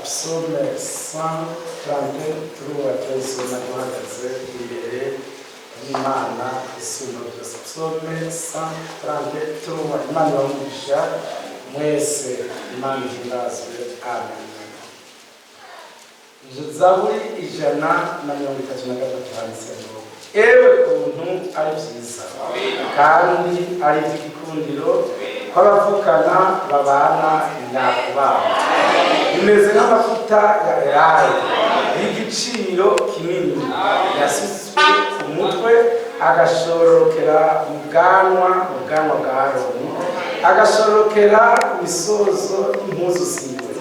psaume 133 turayisoma duhagaze imbere y'Imana isumba byose. Psaume 133 Imana ibamugisha mwese, Imana ihimbazwe. Amen. Zaburi 133 handitse ngo ewe kuntu ari byiza kandi ari iby'igikundiro kw'abavukana babana nyakubahwa, imeze nk'amavuta ya elayo y'igiciro kinini yasizwe ku mutwe agashorokera mu bwanwa bwa Aroni, agashorokera ku misozo y'impuzu ziwe,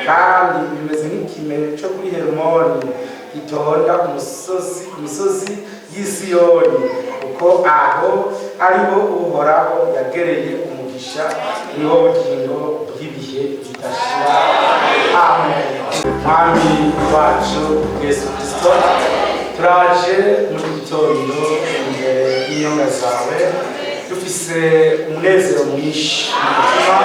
kandi bimeze nk'ikime cyo kuri Hermoni gitonda umusozi y'Isiyoni, kuko aho ariho Uhoraho yagereye umugisha, niho bugingo bw'ibihe bidashira. Amen. Mwami wacu Yesu Kristo, turaje muri gitondo imbere y'intumwa zawe dufise umunezero mwinshi mu mutima,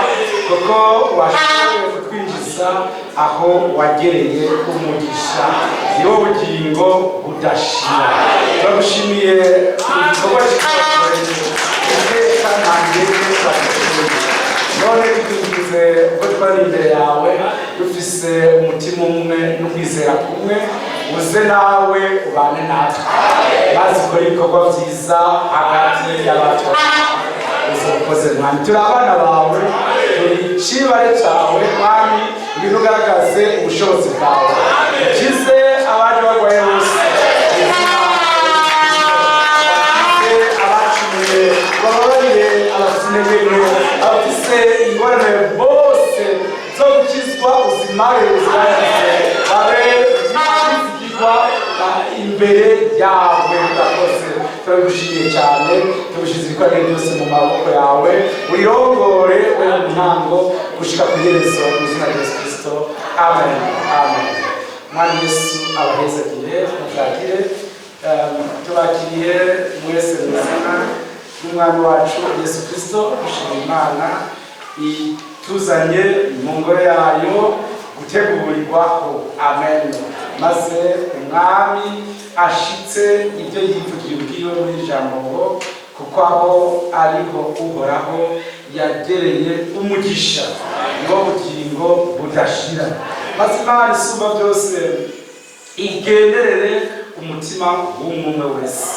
kuko washoboye kutwinjiza aho wagereye umugisha, niwo bugingo budashira. Turagushimiye igikorwa cy'abakoreye iteka ntangere none tugize uko twari imbere yawe dufise umutima umwe n'ukwizera kumwe, uze nawe ubane natwe maze ukore ibikorwa byiza hagati y'abatora. Ukoze Mwami, turi abana bawe, turi icibare cyawe Mwami, ibintu ugaragaze ubushobozi bwawe, ukize abaje barwaye bose, abacumuye bababarire, abasinegere, abafise ingorane bose zo gukizwa uzimare uzibagire, babe bizigirwa imbere yawe. Urakoze, turagushimiye cyane, tugushize ibikorwa byose mu maboko yawe, wirongore uri mu ntango gushika ku iherezo mu izina rya Yesu Kristo. Amen. Amen. Mwami Yesu abahezagire, muvagire, tubakiriye mwese mu izina ry'Umwami wacu Yesu Kristo. Dushimira Imana ituzanye mu ngoro yayo gutegurirwaho. Amen. Maze umwami ashitse ibyo yivugiye ubwiwe muri ijambo ngo kuko aho ariho Uhoraho yagereye umugisha, niwo bugingo budashira. Maze Imana isumba byose igenderere umutima w'umwe wese,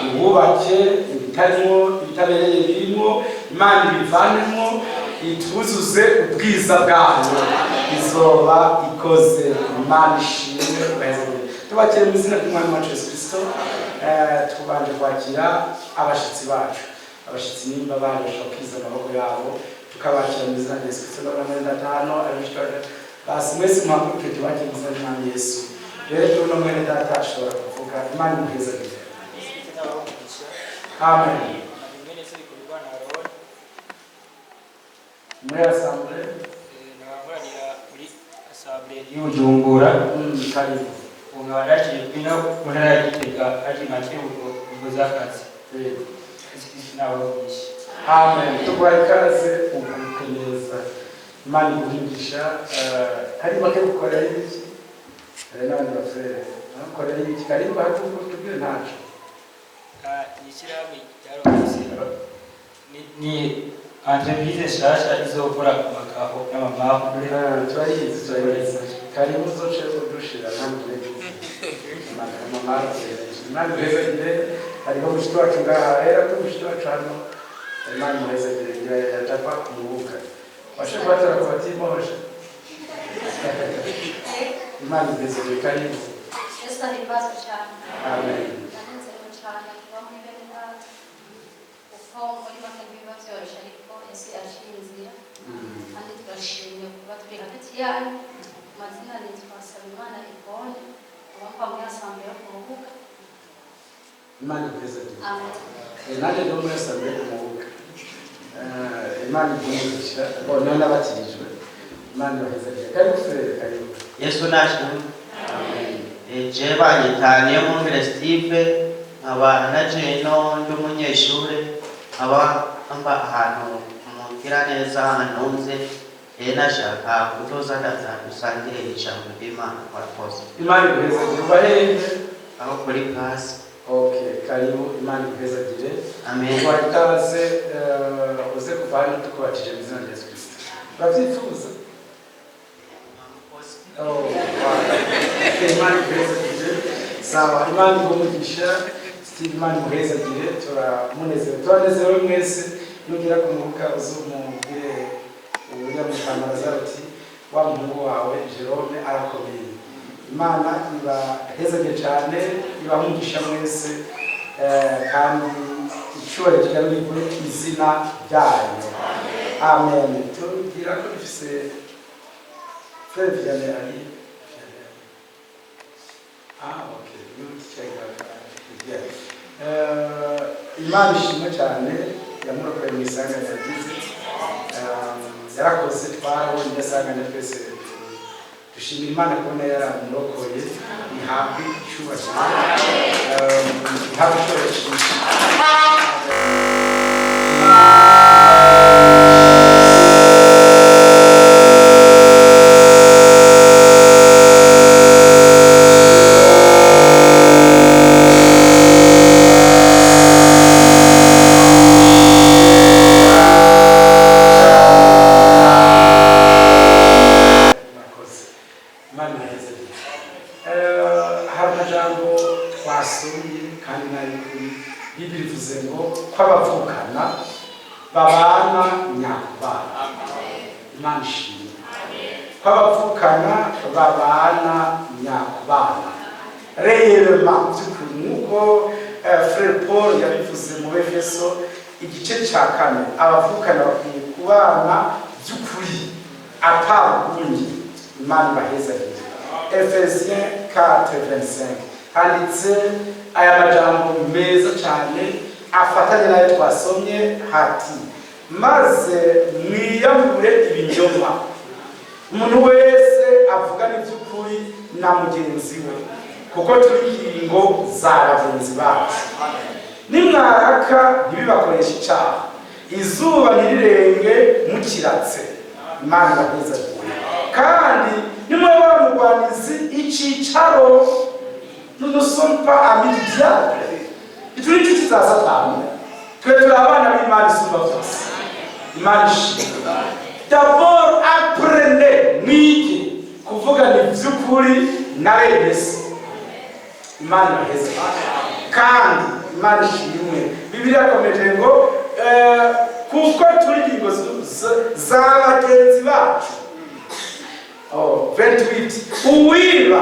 iwubake ibitarimo ibitabereye birimo, Imana ibivanemo, ituzuze ubwiza bwayo, izoba ikoze. Imana ishimwe. Tubakire mu izina ry'Umwami wacu Yesu Kristo. Tubanje kwakira abashitsi bacu. Abashitsi nimba baje shokiza amaboko yabo, tukabakira mu izina rya Yesu Kristo. N'abana batanu abishaka basi mwese mwakuke tubakire mu izina ry'Umwami Yesu. Rero no mwene data ashobora kuvuga. Imana imuheza gite. Amen. Muri assemblée nabaranira muri assemblée y'Ubujumbura karibu ungabaraje bino munara ya Gitega ari make ubuzakazi nawe bishi. Amen. Tubaye ikaze ubukeneza. Imana iguhisha hari make gukorera iki n'abandi bafere gukorera iki karibu hatu tubwire ntacu yishirahamwe yarose ni entreprise shasha izokora kumakaho n'amamaho turayizi karibu zoce udushira namwe mama Imana imuhezagire. Hariho mushiki wacu ngaha era mushiki wacu hano, Imana imuhezagire yatava kumubuka washaka batara ku batimosha. Imana imuhezagire. Karibu. Yesu ahimbaze cyane. Amen. Ndanezerewe cyane kuba muri bene data, kuko muri make biba byoroshye, ariko Yesu yaciye inzira, kandi turashimye kuba turi hagati yanyu. Amazina nitwa Nsabimana Yvonne, abakwa muri assemblée yo kuruhuka. Imana imuhezagire. Amen. Nanjye ndi muri assemblée yo kuruhuka. Imana imuhezagire. Bona n'abatirijwe. Imana imuhezagire. Karibu fere. Karibu. Yesu nashimwe. Je banyitaniye mu Steve, aba naje no ndi umunyeshure, aba amba ahantu mugira neza hanunze nashaka kutoza dusangire ijambo ry'Imana murakoze. Imana iguhezagire. Ubahehe Aho kuri pasi. Okay, karibu. Imana iguhezagire. Amen. Wakaze uze kuva hano tukubatije mu izina rya Yesu Kristo. Urabyifuza? Imana iguhezagire. Sawa, Imana igumugisha. Steve, Imana iguhezagire. Turanezerewe mwese. Nugira kumuruka uzumubwire uburyo mukamaraza ati wa muhungu wawe Jerome arakomeye. Imana ibahezagire cyane, ibahungisha mwese kandi icyubahiro kigarurwe izina ryayo. Amen. Tugira ko dufise frère Vianney ari. Okay. Imana ishimwe cyane yamurokoye mu isanganya yagize. Yarakoze twarabonye isanganya twese dushimira Imana kubona yaramurokoye. Ihabwe icyubahiro. Ihabwe icyubahiro. Babana nyakubana. Imana ishimwe. Kw'abavukana babana nyakubana. Réellement by'ukuri nk'uko Frère Paul yabivuze mu Efeso igice cya 4, abavukana bakwiye kubana by'ukuri atabundi. Imana ibahezagire. Ephésiens 4:25 handitse aya majambo meza cyane afatanye nayo twasomye hati maze mwiyambure ibinyoma. Umuntu wese avugana iby'ukuri na mugenzi we kuko turi ingingo za bagenzi bacu. Nimwaraka ntibibakoresha icyaha, izuba ntirirenge mukiratse. Imana ibahezagire. Kandi nimwe bamurwanizi icyicaro nous ne sommes pas amis du diable. Turi inshuti za Satani. Twe turi abana b'Imana isumba byose. Imana ishimwe. D'abord apprenez mwige kuvugana iby'ukuri na bene se. Imana ibahezagire. Kandi Imana ishimwe. Bibiliya ikomeje ngo kuko turi ingingo za bagenzi bacu. 28 uwiba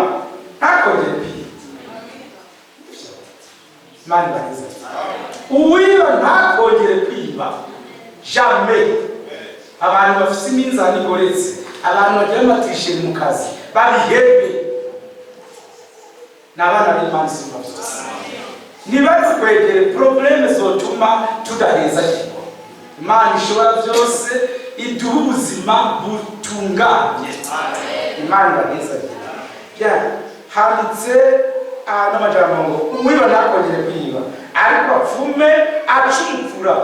ntakongere kwiba. Imana ibahezagire. Uwiba ntakongere kwiba. Jamais. Abantu bafite iminzani igoretse, abantu bagira amatishe mu kazi babihebe. N'abana b'Imana isumba byose. Nibaze kwegere probleme zotuma tudaheza kigo. Imana ishobora byose iduha ubuzima butunganye. Imana ibahezagire. Handitse n'amajambo ngo uwiba ntakongere kwiba ariko apfume acumukura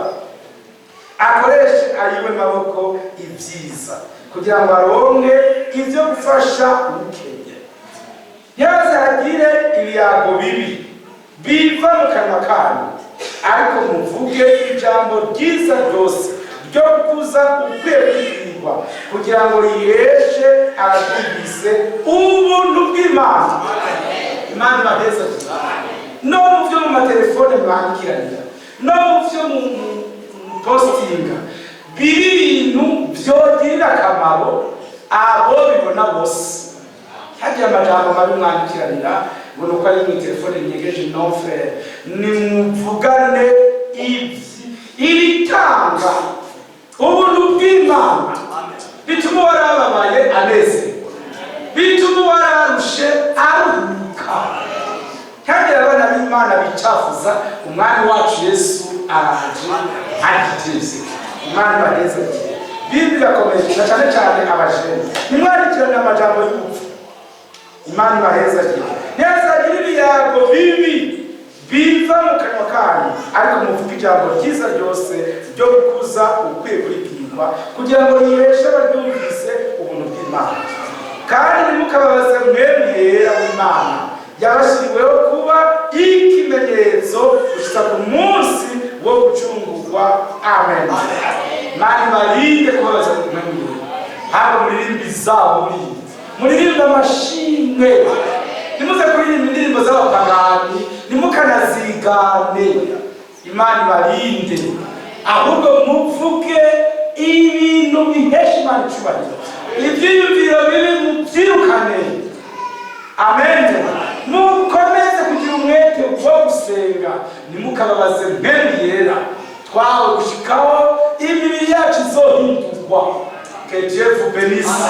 akoreshe ayiwe maboko ibyiza kugira ngo aronke ibyo gufasha umukenya. Yaze hagire ibiyago bibi biva mu kanwa kanyu ariko muvuge ijambo ryiza ryose ryo kuza ukwiye kwigirwa kugira ngo riheshe abatumvise ubuntu bw'Imana. Imana ibahezagire. No mu byo mu matelefone mwandikiranira, no mu byo mu postinga, bintu byogirira akamaro abo bibona bose. Hagiye amajambo mabi mwandikiranira ngo nuko ari mu telefone nyegeje non frère, nimuvugane ibitanga ubuntu bw'Imana bituma warababaye anezerwa, bituma wararushe aruhuka. Kandi abana b'Imana bicafuza umwami wacu Yesu araje agiteze. Imana ibahezagire. Bibiliya irakomeye cyane cyane abajene. Nimwandikirane amajambo y'ubupfu. Imana ibahezagire. Ntihazagire ibiyago bibi biva mu kanwa kanyu ariko muvuge ijambo ryiza ryose ryo gukuza ukwiye kuribwirwa kugira ngo riheshe abaryumvise w'Imana kandi ntimukababaze mwene yera w'Imana yabashyiriweho kuba ikimenyetso gushitsa ku munsi wo gucungurwa. Amen. Mani barinde kubabaza mwene yera, haba muririmbi zabo muririmba amashimwe, nimuze kuririmba indirimbo z'abapagani, nimukanazigane. Imana barinde, ahubwo muvuge ibintu bihesha Imana icyubahiro, ibyiyumviro bibi mubyirukane. Amen. Mukomeze kugira umwete wo gusenga, nimukababaze mwene yera, twawe gushikaho imibiri yacu izohindurwa. Que Dieu vous bénisse.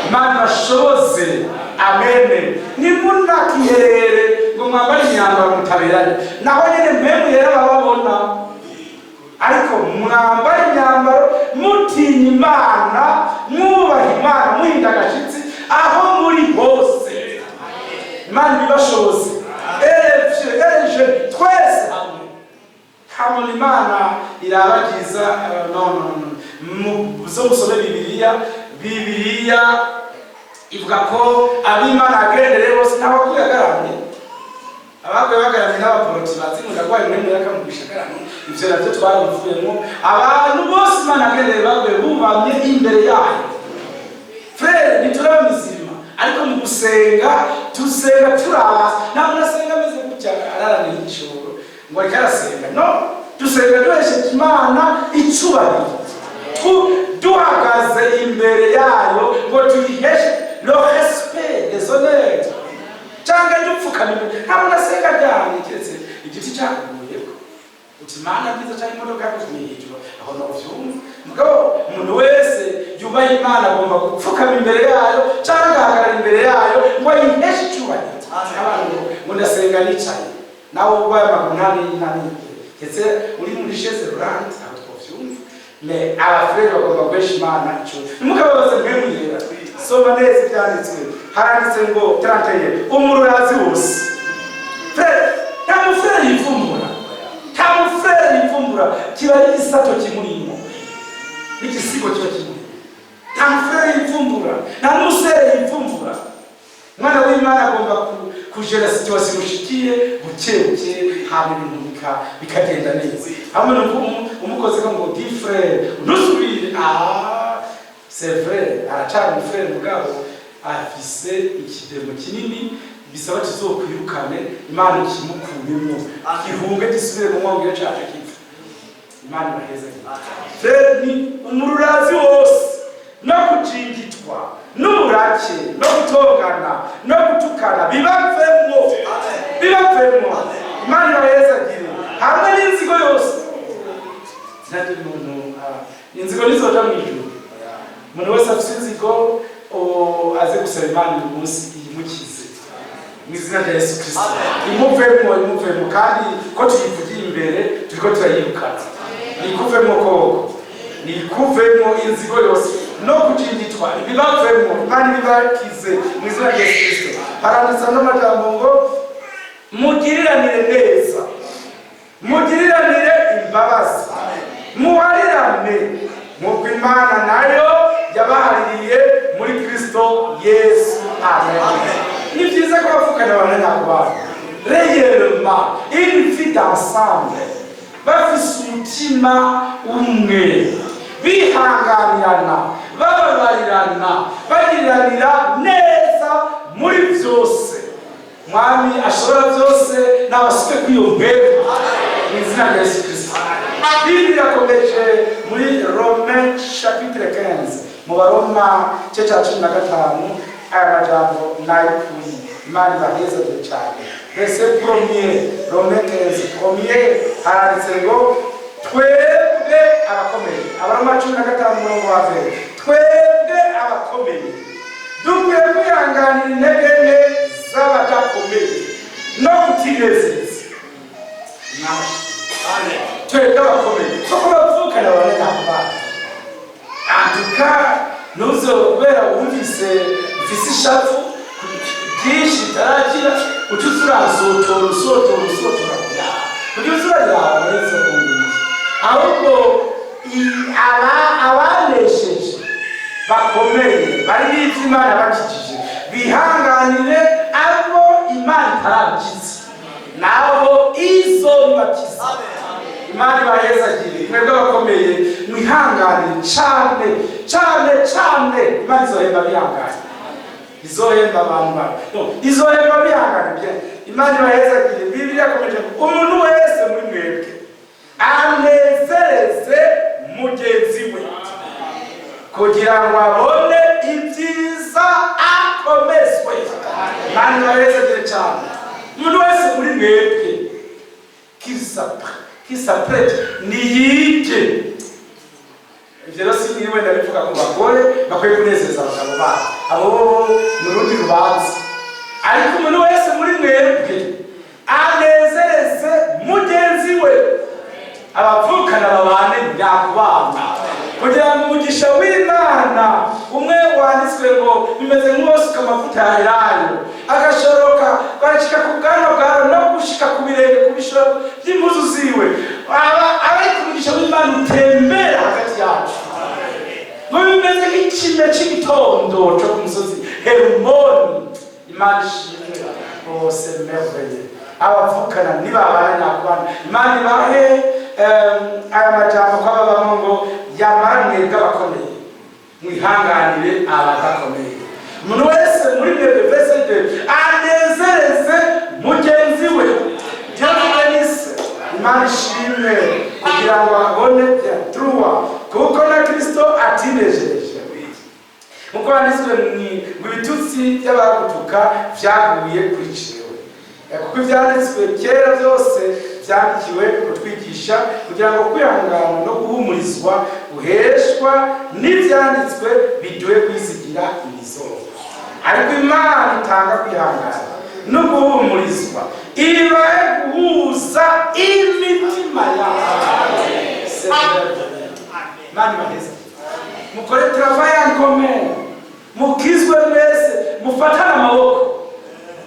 Imana bashoboze. Amen. Nimunakiherere ngo mwambare imyambaro mutaberanye, naho nyine mwene yera bababona, ariko mwambare imyambaro mutinya Imana, mwubaha Imana, muhinda agashitsi aho muri hose. Imana ibashoboze. Eje twese hamwe Imana irabagiza. Zo musome Bibiliya ivuga ko ab'Imana agendere bose n'abakuye agaramye, abakuye bagaramye n'abaporoti bazimura kwayo mwene yakamugisha agaramye. Ivyo navyo twarivuyemo, abantu bose Imana agendere baguye bubamye imbere yayo. Frere nituraba mizima, ariko mu gusenga tusenga turaba, ntabwo nasenga ameze gutya araranira igishoro ngo ariko arasenga. No, dusenga duhesheje Imana icubahiro, duhagaze imbere yayo ngo tuyiheshe le respect, les honneurs. Cyangwa dupfukamye, ntabwo nasenga ryane keretse igiti cyakuguyeko uti Imana byiza cyangwa imodoka yakuzuye hejuru, aho navyumva. Mugabo umuntu wese yubaha Imana agomba gupfukama imbere yayo cyangwa ahagarara imbere yayo ngo yiheshe icyubahiro. Abantu ngo ndasenga nicaye, nawe ubaye amaguru ndetse uri muri chaise roulante, aho twavyumva. Me abafrere bagomba guhesha Imana icyo. Nimukababaze mwene yera. Soma neza ibyanditswe, haranditse ngo 31 umururazi wose. Frere, nta mufrere yivumbura, nta mufrere yivumbura, kiba ari igisato kimurimo, n'igisigo kiba kimurimo. Nta mufrere yivumbura, nta n'umusere yivumbura. Mwana w'Imana agomba kujera situation mushikiye bukebuke, hama ibintu bikagenda neza. Hamwe umukozi ngo di frère nusubire, c'est vrai, aracana frère mugabo afise ikidemo kinini bisaba kizokwirukane, Imana ikimukuyemo gihunge gisubire mu mwongo cyacu kifu. Imana baheza. Frère ni umururazi wose, no kujingitwa, n'uburake, no gutongana, no gutukana bibavemo. Imana baheza gire hamwe n'inzigo yose. Nati umuntu inzigo nizoja mu ijuru. Umuntu wese afite inzigo aze gusaba Imana uyu munsi imukize mu izina rya Yesu Kristo. Imuvemo kandi ko tuyivugiye imbere turiko turayirukana. Nikuvemo koko, nikuvemo inzigo yose no kujinditwa bibavemo. Imana ibibakize mu izina rya Yesu Kristo. Haranditse n'amajambo ngo mugiriranire neza, mugiriranire imbabazi, muharirane nk'uko Imana nayo yabahaririye muri Kristo Yesu. Amen. Ni byiza ko bavukana abanyabana réellement une vie d'ensemble, bafise umutima umwe, bihanganirana, bababarirana, bagiriranira neza muri byose. Mwami ashobora byose n'abasuke kwiyobera mu izina rya Yesu Kristo. Bibiliya irakomeje muri Romains chapitre 15, mu Baroma cya 15 aya majambo nayikuye. Imana baheza cyane. Verset 1, Romains 15 premier haranditse ngo twebwe abakomeye. Abaroma 15 murongo wa mbere, twebwe abakomeye dukwiye kwihanganira intege nke z'abadakomeye no kutinezeza. Amen. Twebwe abakomeye kuko bavukana abanyabana. Antuka nuzobera wumvise mfise ishavu byinshi tarakira utuzurazotoro kugizura yawe neza kumbi. Ahubwo abanesheje bakomeye bari n'ibyo Imana bakijije bihanganire abo Imana itarabikiza nabo izobakiza. Imana ibahezagire mwebwe bakomeye mwihanganire cyane cyane cyane. Imana izohemba bihangane, izohemba abantu bawe, izohemba bihangane. Imana ibahezagire. Bibiliya ikomeje umuntu wese muri mwebwe anezereze mugenzi we kugira ngo abone ibyiza akomezwe. Imana ibahezagire cyane. Umuntu wese muri mwebwe kisapurete niyige. Ibyo rero si niwe ndabivuga ku bagore bakwiye kunezeza abagabo babo, abo mu rundi rubanza. Ariko umuntu wese muri mwebwe anezereze mugenzi we, abavukana babane nyakubana, kugira ngo umugisha w'Imana umwe wanditswe ngo bimeze nk'uwasuka amavuta ya elayo agashoroka barashika ku bwanwa bwawe no gushika ku birenge ku bishoro by'impuzu ziwe. Ariko umugisha w'Imana utembera hagati yacu ngo bimeze nk'ikime cy'igitondo cyo ku musozi Herumoni. Imana ishimwe bose merveille. Abavukana nibabana nyakubana, Imana ibahe aya majambo kwababamo ngo yamara mwebwe abakomeye mwihanganire abadakomeye. Umuntu wese muri mwebwe vesede anezereze mugenzi we. Jyewe Imana ishimwe kugira ngo abone truwa kuko na Kristo atinejeje. Muko handitswe ngo ibitutsi by'abagutuka byaguye kuri jewe, kuko ibyanditswe kera byose byandikiwe kutwigisha kugira ngo kwihangana no guhumurizwa guheshwa n'ibyanditswe biduhe kwizigira imizozo. Ariko Imana itanga kwihangana no guhumurizwa ibahe guhuza imitima yabo. Imana ibaheze. Mukore travail en commun, mukizwe mwese mufatane amaboko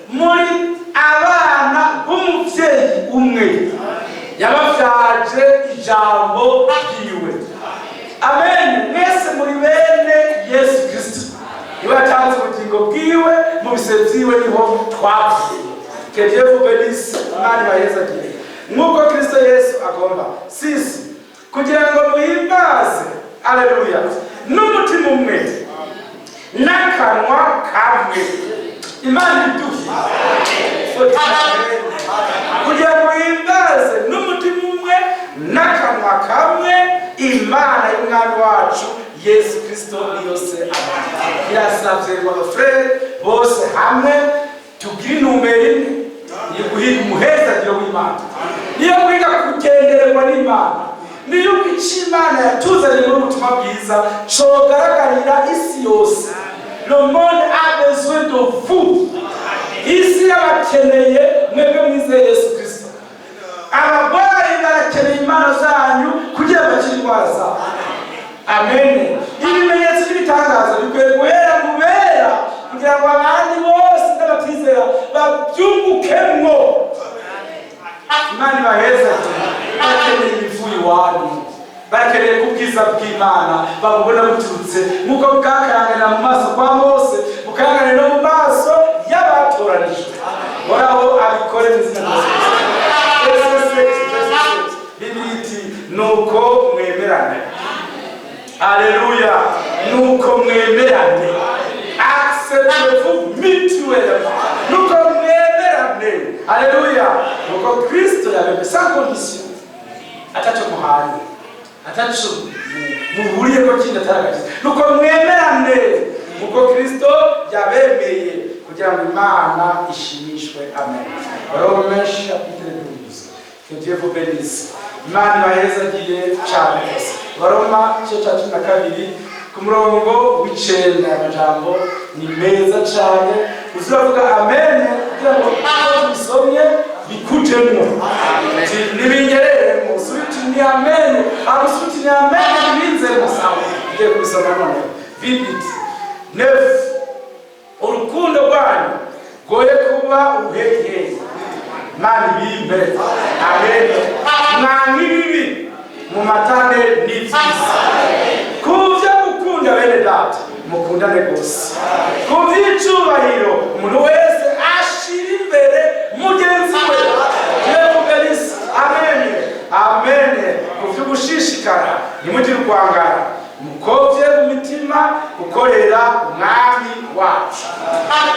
muri abana b'umuvyeyi umwe yabavyaje ijambo ryiwe. Amen. Mwese muri bene Yesu Kristo, niwe yatanze ubugingo bwiwe mu bise vyiwe niho twapfuye. Que Dieu vous bénisse. Imana ibahezagire nk'uko Kristo Yesu agomba sisi kugira ngo muhimbaze. Haleluya. N'umutima umwe n'akanwa kamwe. Imana iduhe kugira ngo muhimbaze n'umutima umwe n'akanwa kamwe Imana y'umwami wacu Yesu Kristo niyose abantu. Birasabye ngo abafrere bose hamwe tugire intumbero imwe, ni guhiga umuhezagiro w'Imana, niyo kwiga kugendererwa n'Imana, niyo icyo Imana yatuzaniye n'ubutumwa bwiza cogaragarira isi yose. Le monde a besoin de vous. Isi yabakeneye mwebwe mwizeye Yesu Kristo. Abarwayi barakeneye impano zanyu kugira bakire indwara zabo. Amen. Ibimenyetso n'ibitangaza bikwiye guhera mu bera kugira ngo abandi bose n'abatizera babyungukemwo. Imana ibaheze. Bakeneye ibivuye iwanyu, bakeneye kubwiza bw'Imana babubona buturutse nk'uko bwakaranganira mu maso kwa Mose bukaranganira no mu maso y'abatoranijwe. Horaho abikore mu izina rya Yesu. Bibiliya iti nuko mwemerane. Haleluya. Nuko mwemerane. Acceptez-vous mutuellement. Nuko mwemerane. Haleluya. Nuko Kristo yabemeye sans condition. Atacho muhanye, atacho muhuriye ko kintu ataragaje. Nuko mwemerane nuko Kristo yabemeye kugira ngo Imana ishimishwe. Amen. Rome chapitre 12. Que Dieu vous bénisse. Imana ibahezagire cyane rwose. Baroma cyo cya 12 ku murongo w'icenda amajambo ni meza cyane. Uzavuga amen kugira ngo bisomye bikujemo. Nibinyerere mu suti ni amen. Arusuti ni amen binze musawa. Ngiye kubisoma none. Vibiti. Nef. Urukundo rwanyu goye kuba ubuhehe. Mani bimbe. Amen. Mani bibi mu matane ni vyiza. Kuvya gukunda bene data. dukundane gose ku by'icubahiro umuntu wese ashira imbere mugenzi we yevuganisi amen amen ku by'ugushishikara nimugire urwangara mukovye mu mitima gukorera umwami wacu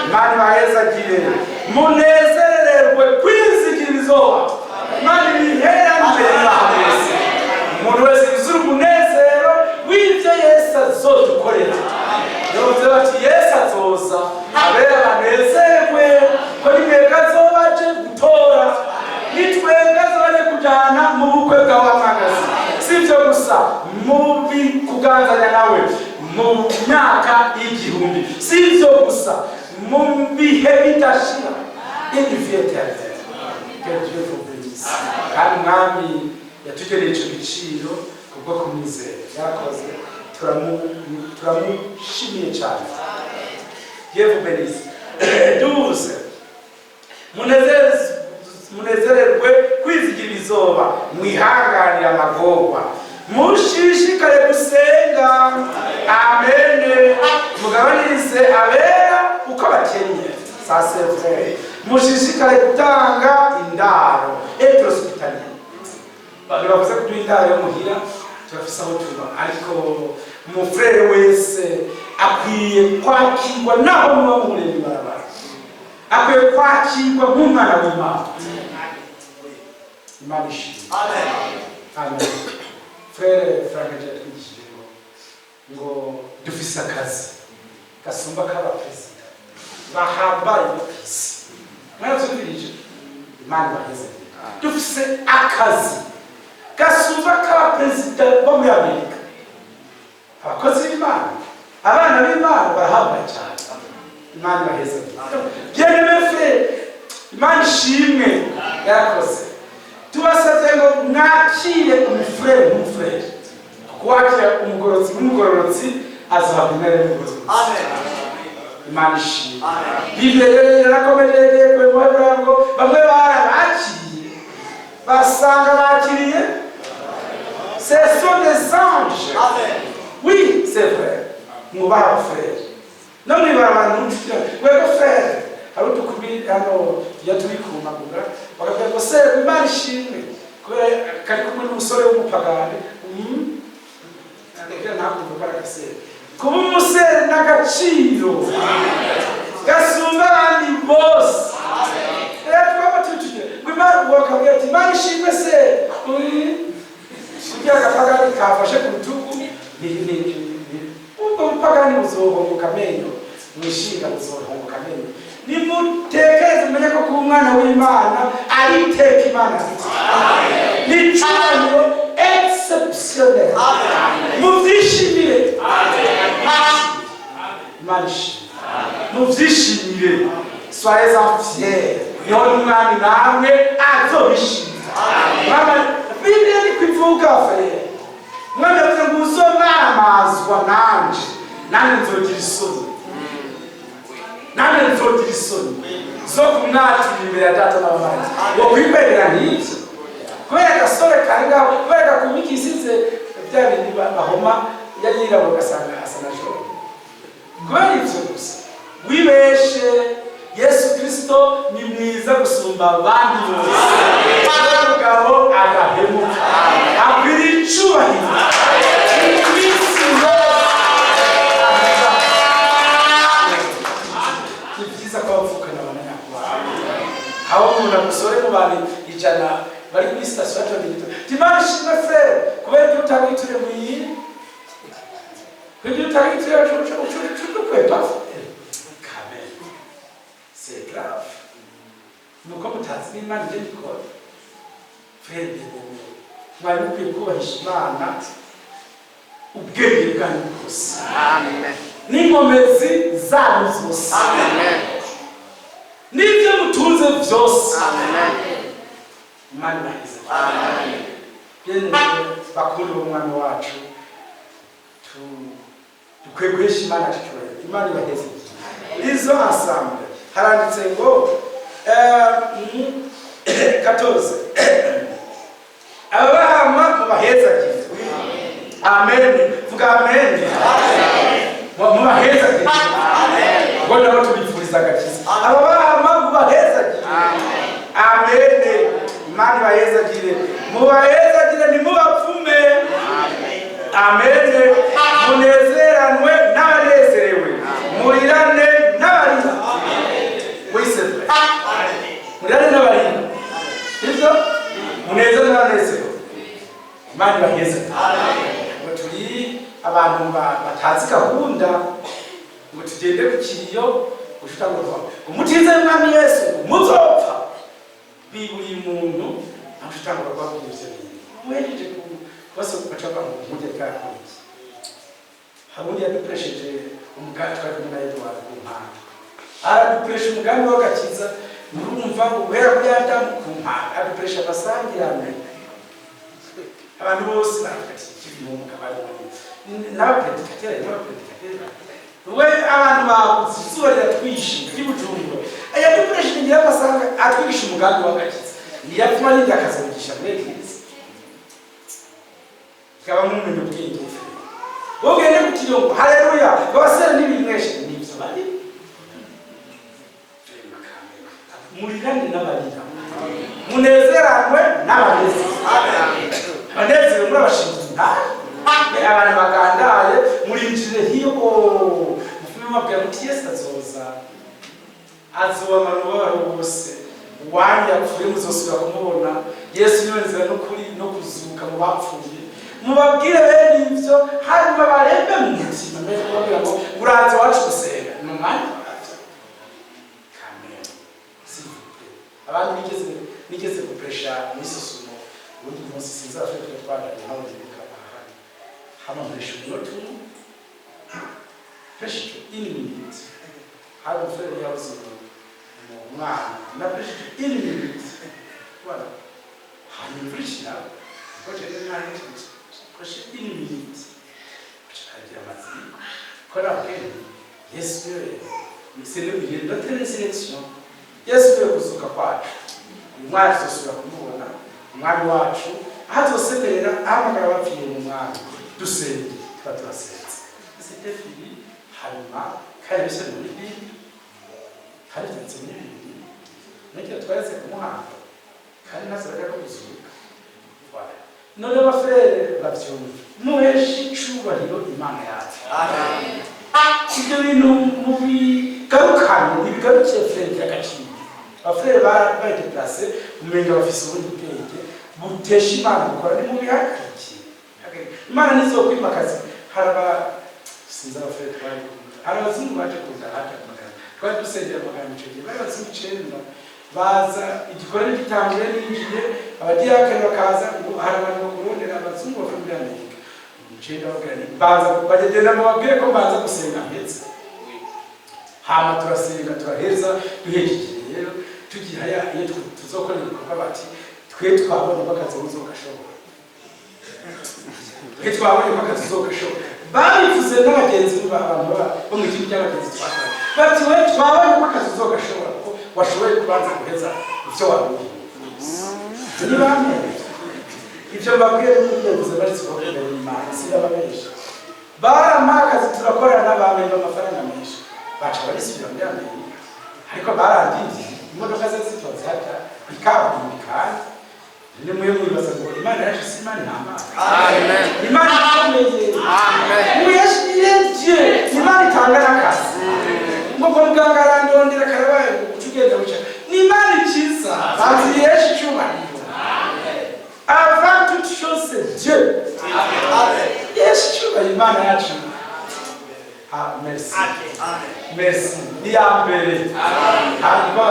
Imana ibahezagire munezererwe kwizigira izoba Imana ibihera imbere y'abantu umuntu wese yuzura umunezero w'ibyo Yesu azodukorera yavuze bati Yesu azoza abera banezerwe ko nimwebwe azobaje gutora nitwebwe azobaje kujana mu bukwe bw'abamagazi sivyo gusa mubi kuganzanya nawe mu myaka igihumbi sivyo gusa mu bihe bidashira individuality kandi mwami yatugeneye ico giciro kubwo kumwizera yarakoze turamushimiye cyane yevu benisi duze munezererwe kwizigira izoba mwihanganira amagorwa mushishikare gusenga amen mugabanirize abera uko bakenye sasevre mushishikare gutanga indaro etrospitali bavuze ko indaro yo muhira turafise aho tuba ariko umufrere wese akwiye kwakirwa naho muba murembe barabara akwiye kwakirwa nk'umwana w'Imana Imana ishimwe amen frere Frank yatwigishije ngo dufise akazi gasumba k'abaperezida bahambaye bose mwarazumvirije Imana baheze dufise akazi gasumba k'abaperezida bo muri Amerika abakozi b'Imana abana b'Imana barahambaye cyane Imana baheze byenemefe Imana ishimwe yarakoze tubasabye ngo mwakire umufurere n'umufurere kwakira umugororotsi n'umugororotsi azahabwa intare y'umugororotsi Imana ishimwe Bibiliya yarakomeje kwemera ngo bamwe barabakiriye basanga bakiriye ce sont des anges oui c'est vrai mwubaha frère no mwibara abantu wego frère hari utukumi hano iyo turi kumagura bakavuga ngo se Imana ishimwe kubera kari kumwe n'umusore w'umupagani ndekera ntakumva baragase kuba umusere n'agaciro gasumba abandi bose twaba tutuye Imana wakabwira ati Imana ishimwe se kugira agapagani kafashe ku rutugu ubwo bupagani buzohongoka amenyo mwishinga buzohongoka amenyo nimutekereze umenye ko kuba umwana w'Imana ari iteka Imana ni icyubahiro exceptionnel muvyishimire muvyishimire soyez en fiers niho n'umwami namwe azobishimira Bibiliya ni kwivuga frere umwami yavuze ngo uzomamazwa nanje nzogira isoni nzogira isoni zo kumwatira imbere ya data n'abamarayika ngo kwikwerera nk'ibyo kubera agasore kari ngaho kubera gakumika isize bya bindi bahoma yirabura ugasanga asa na joro kubera ibyo gusa wibeshe Yesu Kristo ni mwiza gusumba abandi bose umugabo agahemuka akwiriye icubahiro ni byiza ko bavukana abanyakubahwa aho umuntu agusore mu bantu 100 bari kuri sitasiyo y'abaturage Imana ishimwe frere kubera ibyo utagituriye mu yindi ibyo utagituriye cy'ukwepa c'est grave nuko mutazi n'Imana ibyo ikora frere mwari mukwiye kubahisha Imana ubwenge bwanyu bwose amen n'inkomezi zanyu zose amen n'ibyo mutunze byose amen Imana baheze amen yene bakuru b'umwami wacu tukwegwesha Imana cy'icubahiro Imana baheze izo ensemble haranditse ngo 14 abahama mubaheza gihe amen vuga amen mubaheza amen ngo nabo tubifuriza agakiza ababama mubaheza amen imana ibahezagire mubahezagire nimubapfume amen munezeranwe n'abanezerewe murirane n'abarira wiseze murirane n'abarira ibyo munezero n'abanezerewe imana ibahezagire ngo turi abantu batazi gahunda ngo tugende ku kiriyo gushika ngo umutize mwami Yesu muzopfa biburi muntu ashitanga kwabwira ivyo mwejeje bose bacaba mu mujye bwakonje habundi yadupresheje umugambi twari na Edward ku mpanga aradupresha umugambi w'agakiza murumva ngo guhera kuri Adamu ku mpanga adupresha basangirane abantu bose bakati mu mugabane n'abapredikateur we abantu bazuba riratwishe ry'ubujumbura yadupresha ngira basanga atwisha umugambi w'agakiza niyatuma ninda akazabigisha muri eglise kaba mumenye ubwenge bogende kukiyongo haleluya babasera n'ibimweshe n'ibyo bari murirane n'abarira munezeranwe n'abanezi abanezero muri abashinzwe abantu bagandaye murinjire hiyo mufume mabwira muti Yesu azobamara umubabaro wose uwanjye apfuye muzosubira kumubona Yesu niwe nzira n'ukuri no kuzuka mu bapfuye mubabwire bene ivyo hanyuma barembe mu mutima mbere kubabwira ngo uraza wacu gusenga ni umwanya wabyo kamere abantu nigeze gupresha mwisusumo ubundi munsi sinzafite twaganye nawe ndibuka ahari hama mpresha umunota presha ini minute hari umufere yabuze umwana na presha ini minute voilà hanyuma presha koje nari presha ini minute agira amazi kora bwene Yesu c'est notre sélection Yesu kuzuka kwacu umwana tuzosubira kumubona umwami wacu ahazosemerera ahamagara abapfiye mu mwami dusenge tuba turasenze c'était fini hanyuma kandi bise muri bibi kandi ndetse muri bibi n'icyo twese kumuhanga kandi nasabira ko kuzuka voilà none abafere bavyumva muheshi icubahiro imana yacu amen ibyo bintu mubigarukane ntibigarukiye frere y'agaciro abafere badeplase umenga bafise ubundi bwenge butesha imana gukora ni mubihagariki imana nizokwimakaza haraba sinzi abafere twari hari abazungu baje kundahata magana twari dusengera magana ico gihe bari abazungu 9 baza igikorere gitangire n'injire abadiyakani bakaza ngo hari abantu bakurondera abazungu bava muri Amerika ncenda bagani baza bagenda mubabwire ko baza gusenga mpetse hama turasenga turaheza duhejeje rero tugira iyo tuzokora ibikorwa bati twe twabonye bakaza uzogashobora twe twabonye bakaza uzogashobora babivuze n'abagenzi b'abantu bo mu gihugu cy'abagenzi twakora bati we twabonye bakaza uzogashobora ko washoboye kubanza guheza ivyo wabuye ni bamwe ivyo babwiye n'ubuyobozi bari kubakora imana sirababesha baramakazi turakorana n'abantu b'amafaranga menshi baca barisubira muri Amerika ariko barandinze imodoka ze zitoze hata ikaburimbi kandi ni mwe mwibaza ngo imana yacu si imana n'amana amen imana ikomeye amen muyashire imana itanga n'akazi ngo muganga arandondera karabaye kugenda buca ni imana ikiza bazi yesu cyubahiro amen avant toute chose c'est Dieu amen yesu cyubahiro imana yacu merci merci ni ambere hanyuma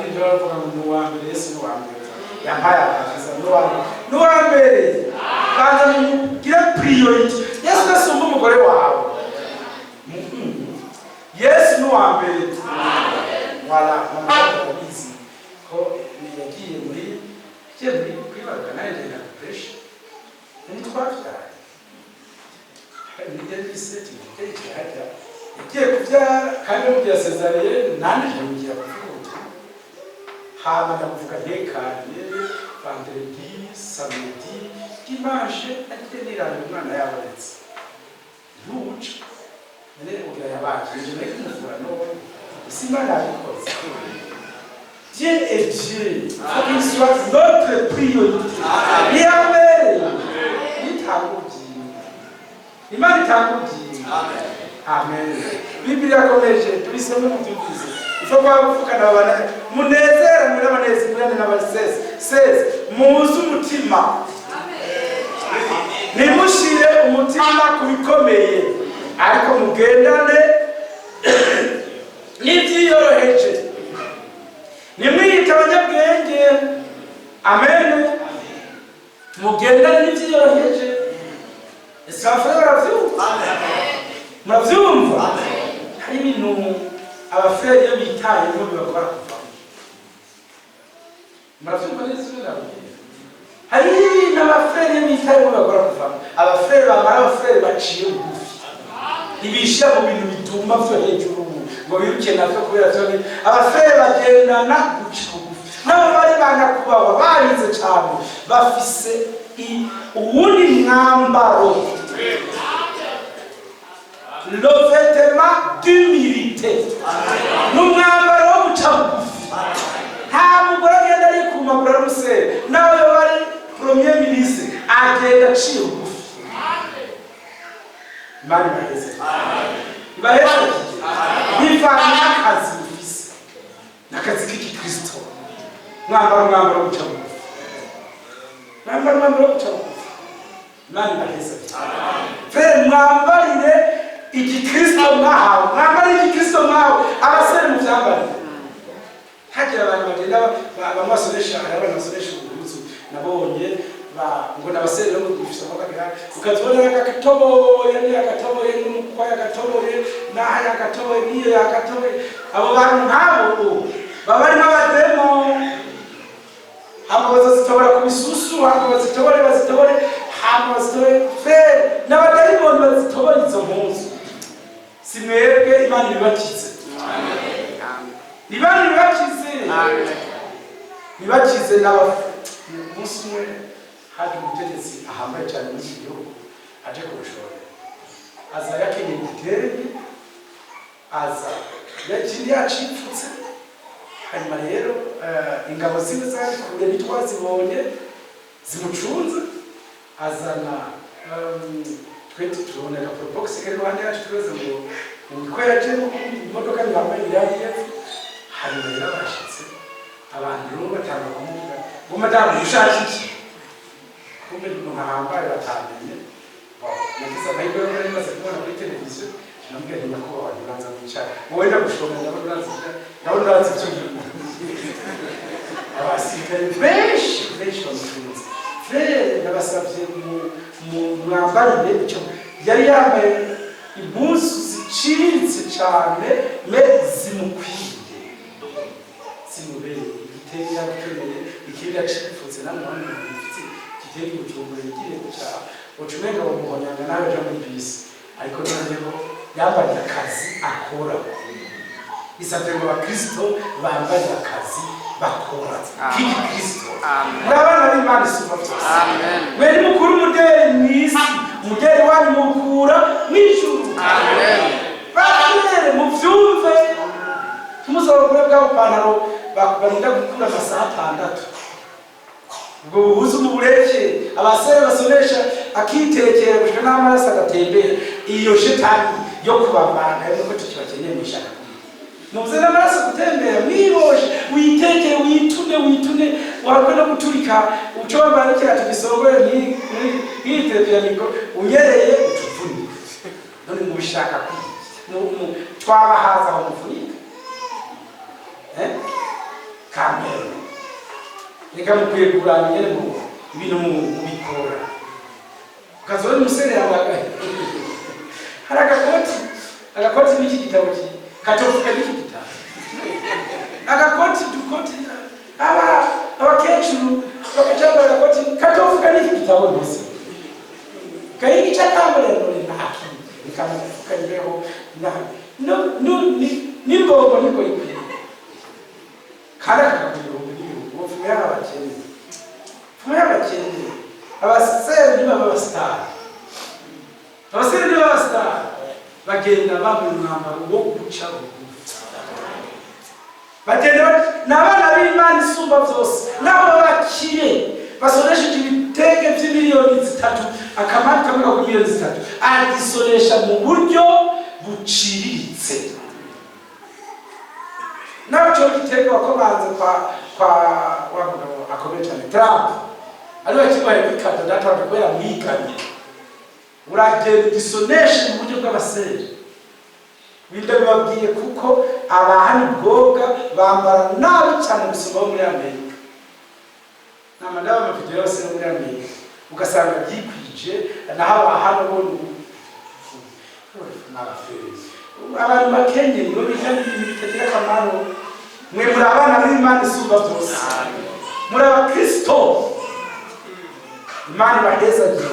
indyo bavuga ngo wambere Yesu wambere yampaye akaza no wambere kandi ngira priority Yesu nasumba umugore wawe Yesu no wambere wala mama yabizi ko yagiye muri kwibaruka nayo ndenda pressure ni twafita ni yari seti hajya igiye kubyara kandi mu bya Cesariye nandije mugiye kuvuga hama ndavuga ntekanye vendredi samedi dimanche atenira umwana yabonetse ntuca ene ugira yabakije muri kumuvura no Simana abikoze Dieu est Dieu. Il faut qu'il soit notre priorité. Amen. Imani itangugiye. Amen. Biblia komeje tulisema mtukuze. Ifo kwa kufukana abana munezera muri abanezi muri n'abasese. Says muzu umutima. Nimushire umutima kubikomeye. Ariko mugendane n'ivyiyoroheje. Nimwiyita abanyabwenge. Amen. Mugendane n'ivyiyoroheje. Esafari baravyumva. Muravyumva? Hari ibintu abafere iyo bitaye ngo bibakora kuva. Muravyumva neza n'abafere. Hari ibintu abafere iyo bitaye ngo bibakora kuva. Abafere bamara abafere baciye bugufi. Ibishya mu bintu bituma vyo hejuru ngo biruke navyo kubera vyo abafere bagendana guca bugufi. Nabo bari bana kubaho barize cyane bafise uwundi mwambaro. Le vêtement d'humilité. N'umwambaro wo guca bugufi. Nta mugore agenda ari kumagura ruse nawe bari premier ministre agenda aciye bugufi. Mari baheze. Baheze. Bivana akazi ufise. Nakazi k'Ikristo. Mwambaro wo guca bugufi. Mwambaro wo guca bugufi. Mari baheze. Frère mwambarire Ikristo mwahawe. Mwambarire Ikristo mwahawe. Abasore mu byambare. Hagira abantu bagenda bamwasoresha abana basoresha ubuhuzu nabonye ngo nabasere ngo dufisa bakabira ukazibona yakatoboye ni yakatoboye n'umukwa yakatoboye na yakatoboye niyo yakatoboye abo bantu nkabo babari n'abademo abo bazitobora ku bisusu abo bazitobore hano bazitobore fe n'abadayimoni bazitobora izo mpunzi simwebwe Imana ibibakize Ibani nibakize n'abamusi umwe haje umutegetsi ahambaye cyane muri iki gihugu aje kurushora aza yakenye igitenge aza yakindi yacipfutse hanyuma rero ingabo zimwe zari kure bitwazibonye zimucunze azana twete tubona ka probox kari ruhande yacu tweze ngo ko yaje imodoka yambaye iragiye hanyuma rero abashitse abantu batanga kumuvuga ngo madamu ushaka iki kumbe nkahambaye batamenye nagize amahirwe yo muri maze kubona kuri televiziyo nambwiye nyako abanza kwicara wowe ndagushomera ndabona ndazi icyo abasirikare benshi bamutunze frere ndabasabye mu mwambarire icyo yari yambaye impuzu ziciriritse cyane me zimukwiye simubere igitenge yabukeneye ikindi yacipfutse namwe bifite igitenge ucumbure igiye guca ucumenga bamuhonyanga nawe aja muri bisi ariko noneho yambaye akazi akora isabye ngo abakristo bambaye akazi bakora k'Ikristo murabana b'Imana isuba amen mwene mukuru muderi mwisi muderi wanyu mukura mw'ijuru amen bakire muvyumve tumusabura bwa pantaro barinda gukura amasaha 6 ubwo buhuzu mu bureke abasere basoresha akitekera gushika n'amaraso agatembera iyo shetani yo kubamana nuko tukibakeneye mwishaka muze n'amaraso gutembera mwiroshe witekere witune wakwenda guturika ucobara kira tugisogore ni terapia unyereye utuvuni none mubishaka twabahaza aho muvunika kamera reka mukwiye kuranga nyene mu ibintu mubikora ukazora umusere yambaye hari agakoti n'iki gitabo katofuka n'iki gitabo agakoti dukoti abakecuru bakacambara agakoti katofuka n'iki gitabo mbese kayiki cyakambara none ntaki nikamufuka imbeho n'imbongo niko ikwiye kandi akakubwira ubu fumira abakene abasere niba babasitari abasere niba babasitari bagenda bambaye umwambaro wo guca bugufi. Bagenda n'abana b'Imana isumba byose, nabo bakire basoresheje ibitege by'imiliyoni 3, akamari kamwe ko miliyoni 3 agisoresha mu buryo buciriritse. Nacho gitege wakomanze kwa wamugabo akomeye cyane Trump ari bakibaye kwikata data kubera mwikanye uragenda igisonesha mu buryo bw'abasere. Binde babwiye kuko abahani bwoga bambara nabi cyane gusoma muri Amerika. Namandaba amavideo yose muri Amerika ugasanga byikwije naho abahano bo abantu bakenye ngo bijanye n'ibitagira akamaro. Mwe muri abana b'Imana isumba byose, muri abakristo Imana baheza gihe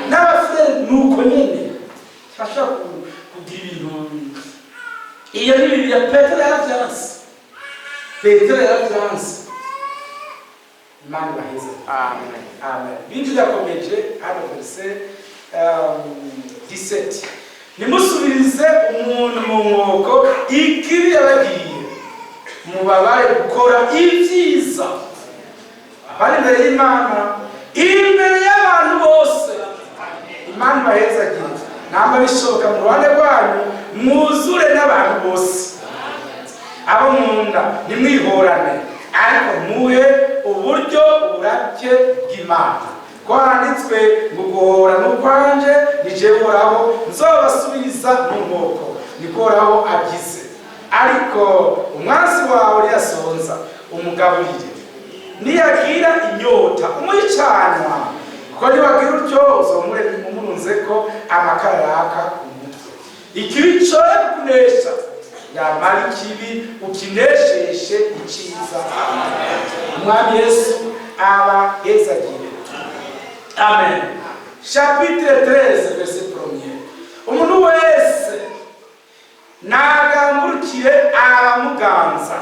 n'abafere nuko nyene fasha kugira ibintu. Iyo ni Bibiliya Petero yaravyanse. Imana baheza. Amen. Amen. Bintu yakomeje hano verse 17. Nimusubirize umuntu mu nkoko ikibi yabagiye, mubabare gukora ibyiza abari imbere y'Imana, imbere y'abantu bose. Imana baheza gihe namba bishoboka mu ruhande rwanyu mwuzure n'abantu bose. Abo munda nimwihorane ariko muhe uburyo burake bw'Imana. Kwanditswe ngo guhora n'ukwanje nijehoraho nzobasubiriza mu nkoko nikoraho agize. Ariko umwansi wawe yasonza umugaburire, niyagira inyota umwicanwa, kuko niwagira utyo uzomurunze ko amakara yaka umutwe. Ikibi cyoye kunesha yamara ikibi ukinesheshe iciza. Umwami Yesu aba yezagire. Amen. Chapitre 13 verset 1. Umuntu wese nagamurukire abamuganza.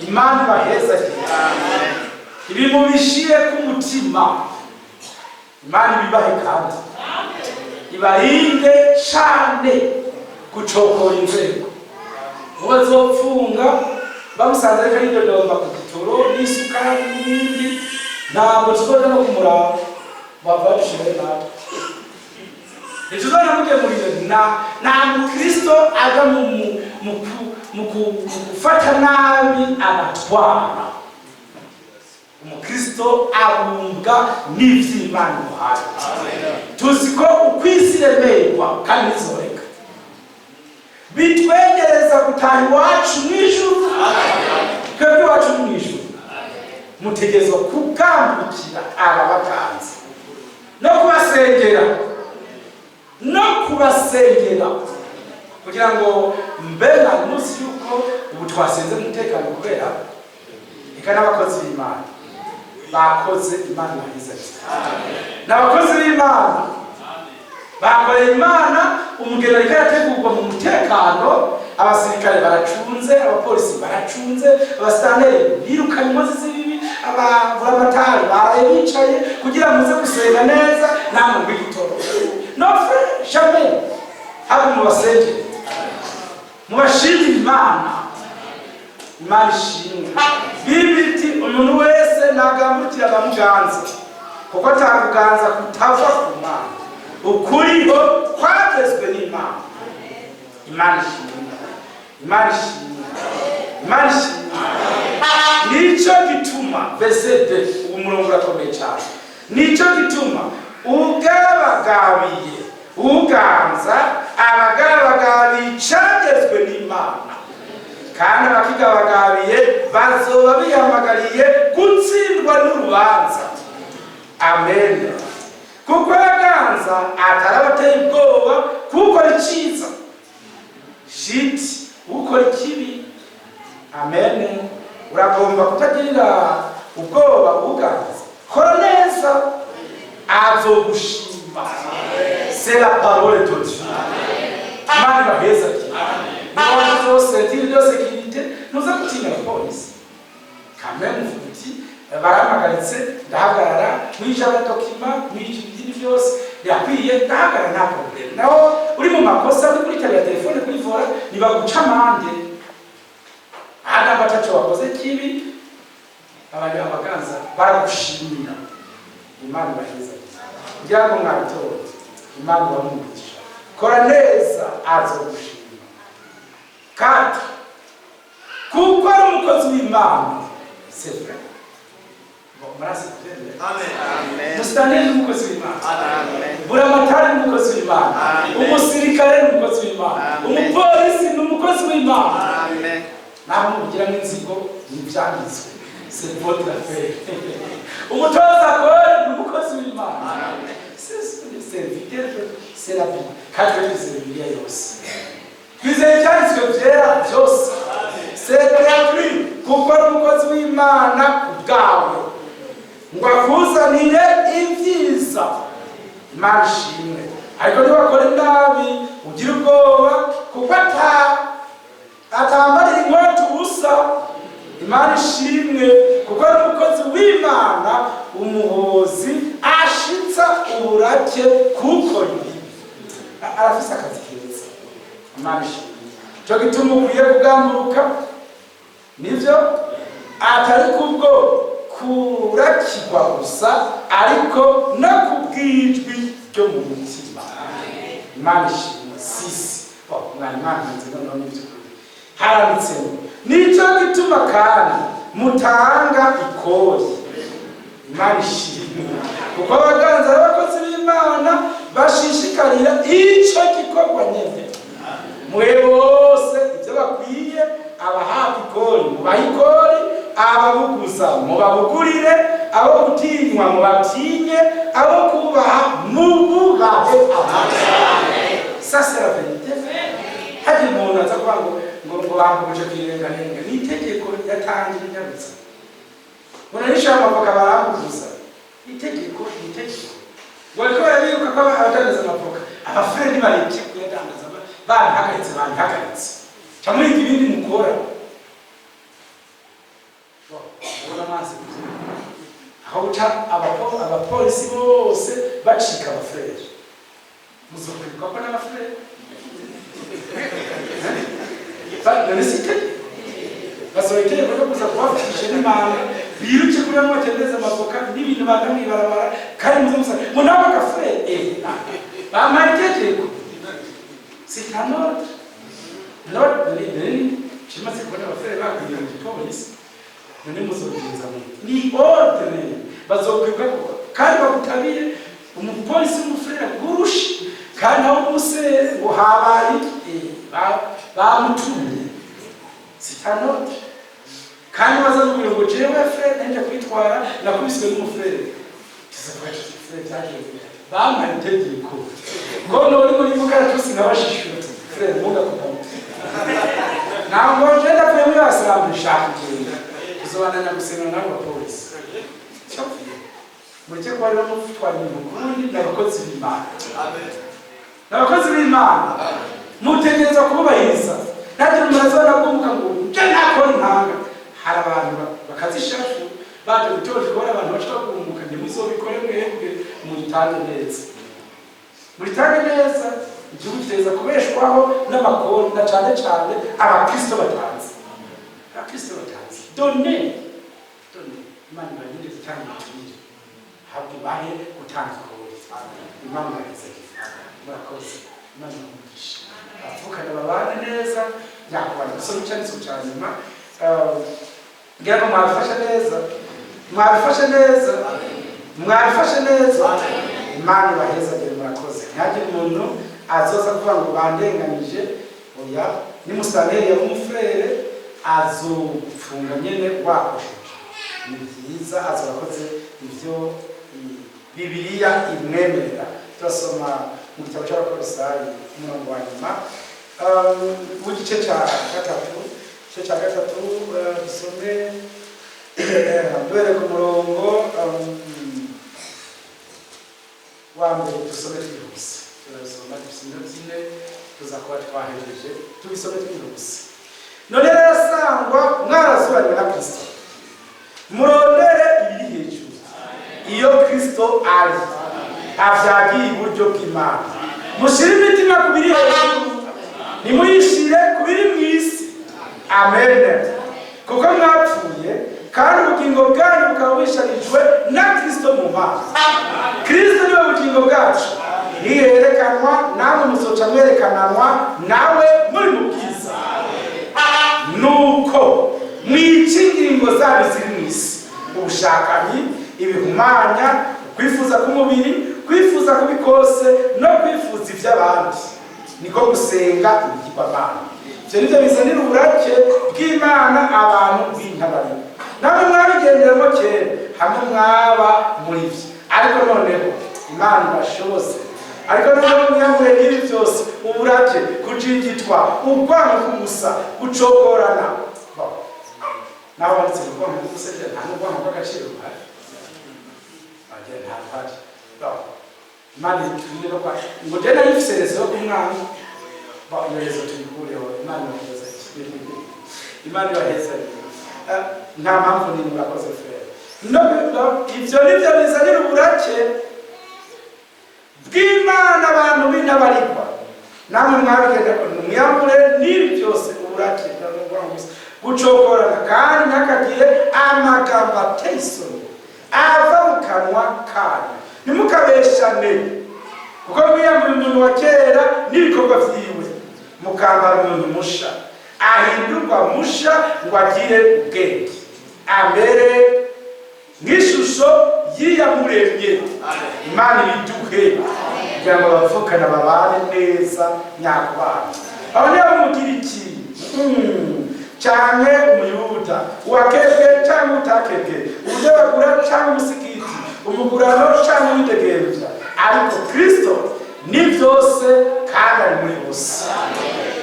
Imana bahezagire. Ibi mubishire ku mutima. Imana bibahe kandi ibarinde cyane gucokora inzego. Ubazopfunga bamusanze ariko yidodomba ku gitoro n'isukari n'ibindi, ntabwo tuzoja no kumuraba bavashire nato. Nituzana muje muri na Mukristo aga mu gufata nabi abatwara. Umukristo abumbwa n'ivy'Imana muhaye. Tuziko ukwisiremerwa kandi izoreka. Bitwegereza gutaha iwacu mw'ijuru. Twebwe iwacu mw'ijuru mutegerezwa kugambukira ababaganza no kubasengera kugira ngo mbega umunsi yuko ubu twasenze umutekano kubera eka n'abakozi b'Imana bakoze Imana yahize. N'abakozi b'Imana bakoreye Imana umugeni ariko yategurwa mu mutekano. Abasirikare baracunze, abapolisi baracunze, abasitanteri birukanye inkozi z'ibibi, abavuramatari baraye bicaye kugira muze gusenga neza namwe rw'igitoro. No frère, jamais habe mubasengere mubashimire Imana. Imana ishimwe. Bibiti umuntu wese nagambukira abamuganza, kuko atakuganza kutava ku Mana. Ukuriho kwagezwe n'Imana. Imana ishimwe. Imana ishimwe. Imana ishimwe. Nico gituma verset 2 umurongo urakomeye cyane. Nico gituma ugabagabiye uganza abagabagabiye cyagezwe n'Imana, kandi abakigabagabiye bazoba bihamagariye gutsindwa n'urubanza. Amen. Kuko yaganza atarabateye ubwoba kuko ari cyiza. Shit ukora ikibi. Amen. Uragomba kutagirira ubwoba uganza. Kora neza azogushima. C'est la parole de Dieu. Imana baheza ki. Amen. Zose tiri sécurité nous a continué la police. Quand même futi baramagaritse ndahagarara mwija batokima mwije ibindi byose yakwiye ndahagara nta problem naho uri mu makosa uri kuri telefone kuri vora nibaguca amande hana batacho wakoze kibi abandi abaganza baragushimira Imana baheza ngira ngo mwabitora Imana bamugisha kora neza azogushima kandi kuko ari umukozi w'Imana c'est vrai Marasi kutende. Amen. Mustani n'umukozi w'Imana. Amen. Buramatari n'umukozi w'Imana. Umusirikare n'umukozi w'Imana. Umupolisi n'umukozi w'Imana. Amen. Naho mugira n'inzigo n'ibyanditswe. C'est votre affaire. Umutoza kore n'umukozi w'Imana. Amen. C'est serviteur, c'est la Bible. Quatre Bibiliya yose. Kwizeye cyanditswe byera byose. C'est gratuit. Kuko ari umukozi w'Imana kubwawe. Ngo akuzanire ibyiza Imana ishimwe ariko ntibakore nabi ugira ubwoba kuko atambarira inkweto ubusa Imana ishimwe kuko ari umukozi w'Imana umuhozi ashitsa uburake kuko arafise akazi keza Imana ishimwe cyo gituma ukwiye kugamburuka nivyo atari kubwo kurakirwa gusa ariko no kubwijwi ryo mu mutima Imana ishimwe sisi mwana Imana nzino none by'ukuri haranditse nico gituma kandi mutanga ikori Imana ishimwe kuko abaganza abakozi b'Imana bashishikarira ico gikorwa nyene mwe bose ibyo bakwiye abahafi ikori mubaha ikori ababuguza mubabugurire abo gutinywa mubatinye abo kubaha mububahe Amen. Ça c'est la vérité. Hadi umuntu aza kuvuga ngo bambuje kwirenganenga ni itegeko yatangira nyabutsa unanisha amavoka barambuza itegeko walikuwa yabiruka kwa abadandaza amavoka abafrendi bareke kuyadandaza bahagaritse cyamuri ibindi mukora amazi aho uca abapolisi bose bacika abafrere muzokwibuka ko n'abafrere baganisite basohokeye ko kuza kubafisha n'imana biruke kuri amotendeza amavoka n'ibintu bagamwe barabara kandi muzomusa ngo nabo agafrere bamategeko sitanot not really chimaze kubona abafrere bakugira mu gipolisi none muzogenza ni ordre bazokwibuka kandi bagutabire umupolisi umufrere gurushi kandi aho umusere ngo habaye bamutumye sitanote kandi bazamubwira ngo jewe frere nende kwitwara nakubiswe n'umufrere bampaye itegeko ngo none muri mukaratusi nkabashishura frere mugakugamo ntabwo ngenda kuye muri abasilamu nshaka kugenda uzobananya gusenga n'abapolisi mureke kuba rero mutwara ibintu kundi n'abakozi b'Imana n'abakozi b'Imana mutegereza kububahiriza ntagira umuntu azabagumuka ngo nje ntakora intanga hari abantu bakazishafu baje gutoje kubona abantu bashaka kugumuka ntimuzobikore mwebwe muyitange neza igihugu kiteza kubeshwaho n'amakoni na cyane cyane abakristo batanze done Imana ibagire gutanga itumire habwe bahe gutanga ikori Imana ibageze murakoze Imana imugisha avukana babane neza yakubana gusoma icyanditswe cya nyuma ngira ngo mwabifashe neza Imana ibahezagire murakoze ntihagire umuntu azoza kuvuga ngo bandenganije oya nimusaneri ya umufrere azofunga nyene wakosheje ni byiza azorakoze ivyo Bibiliya imwemerera turasoma mu gitabo cy'Abakolosayi umurongo wa nyuma w'igice cya gatatu dusome duhere ku murongo wa mbere dusome twihuse turasoma zine tuza kuba twahejeje tubisome twihuse none rero sangwa mwarazubaniwe na Kristo murondere ibiri hejuru iyo Kristo ari avyagiye iburyo bw'Imana. Mushire imitima ku biri hejuru, nimuyishire ku biri mw'isi. Amen. Kuko mwapfuye kandi ubugingo bwanyu bukaba busharijwe na Kristo mu Mana. Kristo niwe bugingo bwacu, niyerekanwa namwe muzoca mwerekananwa nawe muri mu bwiza. Nuko mwikingira ingo zanyu ziri mw'isi: ubushakanyi, ibihumanya, kwifuza k'umubiri, kwifuza kubi kose no kwifuza ivy'abandi, niko gusenga ibigirwamana. Ivyo nivyo bizanira uburake bw'Imana abantu b'intabari. Namwe mwabigenderamo kera hamwe mwaba muri vyo, ariko noneho Imana ibashoboze. Ariko noneho mwiyambure n'ibi vyose: uburake, kujingitwa, urwango k'umusa, gucogorana. Naho wanditse urwango k'umusa nta n'urwango rw'agaciro ruhari. Nta ruhari. Imana iturinde no kwa ngo je nayifise rezo yo kumwana iyo rezo tuyikureho. Imana ibaheza Imana ibaheza nta mpamvu ni murakoze frere. Ivyo nivyo bizanira uburake bw'Imana abantu b'intabarigwa. Namwe mwabigenda mwiyambure n'ibi byose: uburake, gucokorana, kandi ntakagire amagambo ateye isoni ava mu kanwa kanyu. Nimukabeshane, kuko mwiyambura umuntu wa kera n'ibikorwa vyiwe, mukambara umuntu musha, ahindurwa musha ngo agire ubwenge, amere nk'ishusho y'iyamuremye. Imana ibiduhe kugira ngo abavukana babane neza nyakubana. Abanyamugiriki canke umuyuda, uwakebwe canke utakebwe, udebagura canke umusigiti, umugurano canke uwidegemvya, ariko Kristo ni vyose kandi ari muri bose.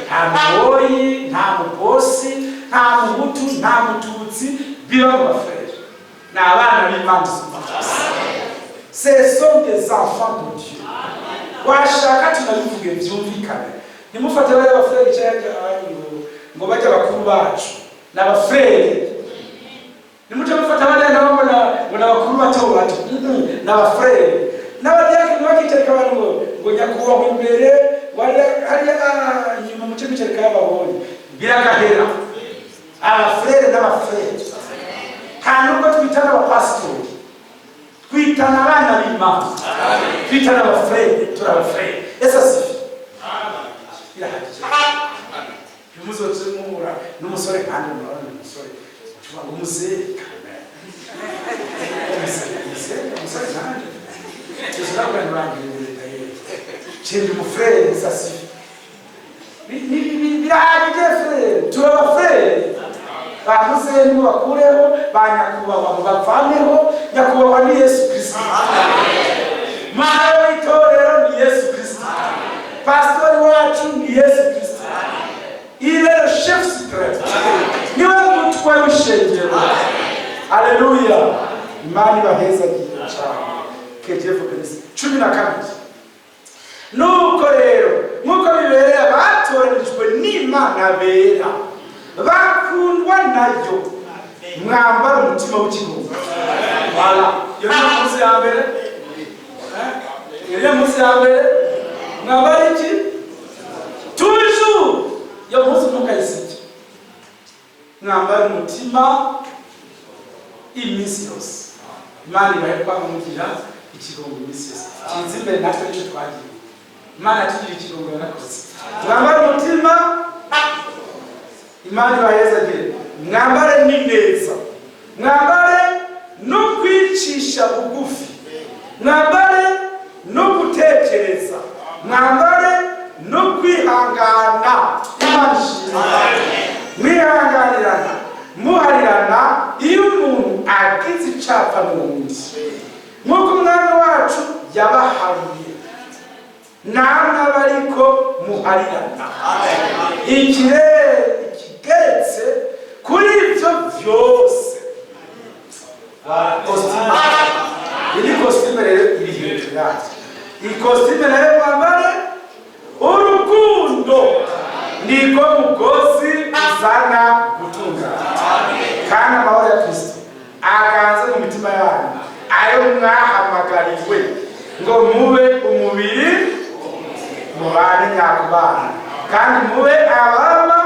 Nta muboyi, nta mubosi, nta muhutu, nta mututsi, biba mu bafrere. Ni abana b'Imana isumba byose. Ce sont des enfants de Dieu. Washaka tunabivuge vyumvikane. Nimufate bari abafrere cyangwa ngo bajya bakuru bacu n'abafrere. Nimuje mufata bari ngo n'abakuru bato bato n'abafrere. N'abadiyakoni bakitereka abantu ngo nyakubahwa imbere hariya nyuma mu kigo cy'ababonye biragahera. Abafrere n'abafrere nta nubwo twitana abapasitori, twitana abana b'Imana, twitana abafrere, turi abafrere. Esa sifi birahagije. Umuzoze mumura n'umusore kandi murabona umusore ucuba umuzee umusore kandi tuzabana n'abandi chindi mufrere. Esa sifi birahagije frere, turi abafrere. Bakuze ni bakureho, banyakubahwa bavaneho. Nyakubahwa ni Yesu Kristo. Mwana w'itorero ni Yesu Kristo. Pastori wacu ni Yesu Kristo. Il est le chef suprême. Niwe mutwe w'ishengero. Haleluya. Imana ibaheza cyane. Que Dieu vous bénisse. 12. Nuko rero nkuko bibereye abatoranijwe n'Imana bera bakundwa nayo, mwambara umutima w'ikigongo. Wala iyo ni munsi ya mbere. Iyo munsi ya mbere mwambara iki? Toujours yo munsi mukayisije, mwambara umutima iminsi yose. Imana ibahekwa kumugira ikigongo iminsi yose. Kinzi imbere natwe icyo twagiye. Imana tugira ikigongo yanakoze. Mwambara umutima. Imana ibahezagire. Mwambare n'ineza, mwambare no kwicisha bugufi, mwambare no gutekereza, mwambare no kwihangana. Imana ishimwe. Mwihanganirana, muharirana iyo umuntu agize icapfa n'undi, nk'uko umwami wacu yabaharuye, namwe abariko muharirana. Ikigeretse kuri ibyo byose kositime. Iyi kositime rero iri hejuru yacu. Iyi kositime rero mwambare urukundo, niko mugozi uzana gutungana. Kandi amahoro ya Kristo aganze mu mitima yanyu, ayo mwahamagariwe ngo mube umubiri mubane nyakubana kandi mube abama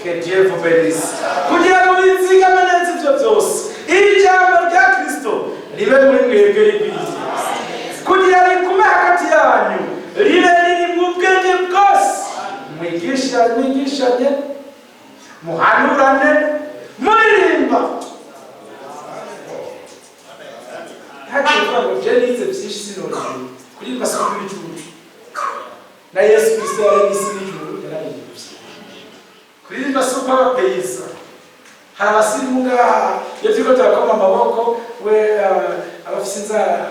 que Dieu vous bénisse kugira ngo bizigame neza ibyo byose ijambo rya Kristo ribe muri mwebwe rigwiriye kugira rigume hagati yanyu ribe riri mu bwenge bwose mwigishanye muhanurane muririmba hakivuga ngo je nize byinshi sinoroye kuririmba si kubijuru na Yesu Kristo yaremye n'ijuru yararirimbye kuririmba si uko abapeyisa hari abasirimu ngaha iyo turiko turakoma amaboko we abafise inzara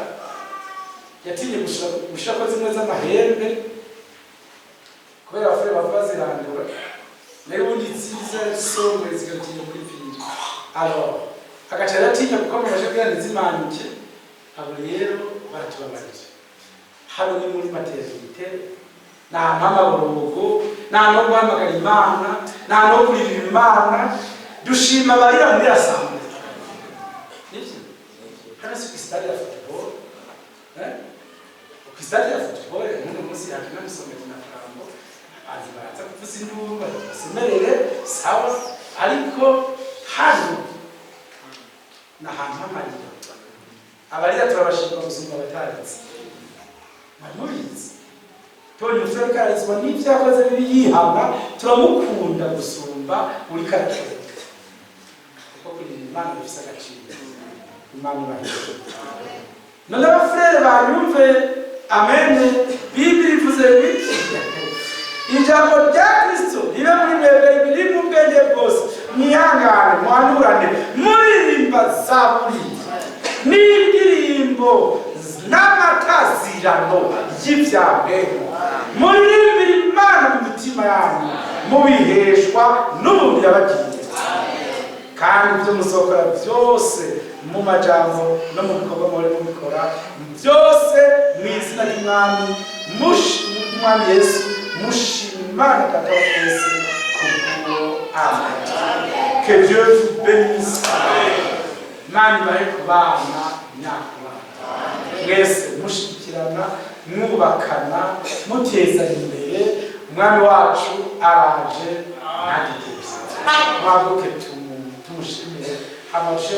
yatinye gushirako zimwe z'amahembe kubera abafure bavuga zirandura rero ubundi nziza somwe zigatinya muri piri alors agaca yatinya gukoma amaje kugira ntizimanuke abo rero baratubabarira hano ni muri maternité nta mpamagorogo nta no guhamagara Imana nta no kurira Imana dushima barira muri assemblée niki hano si stade ya football stade ya football umuntu musi yakina musomera na Frambo azibaza kuvuza induru basemerere sawa ariko hano na hantu hamarira abarira turabashimira gusumba abataritse bamubizi Tony Frankarizwa n'ibyakoze biyihanga turamukunda gusumba uri karakere kuko kuri Imana bifise agaciro Imana ibahishe none abafrere banyumve amen Bibiri ivuze biki ijambo rya Kristo ribe muri mwebwe biri mu bwenge bwose mwihangane muhanurane muririmba zaburi n'indirimbo n'amatazirano y'ibyago muririmbira Imana mu mitima yanyu mubiheshwa n'umubiri abagiye kandi ibyo musokora byose mu majambo no mu bikorwa muri mubikora byose mu izina ry'Umwami umwami Yesu mushima Imana Data wa twese kubwo amen. Que Dieu vous bénisse. Imana ibahe kubana nyakubana mwese mushikirana mwubakana mutezanya imbere umwami wacu araje nagitebye mwaguke tumushimire amashe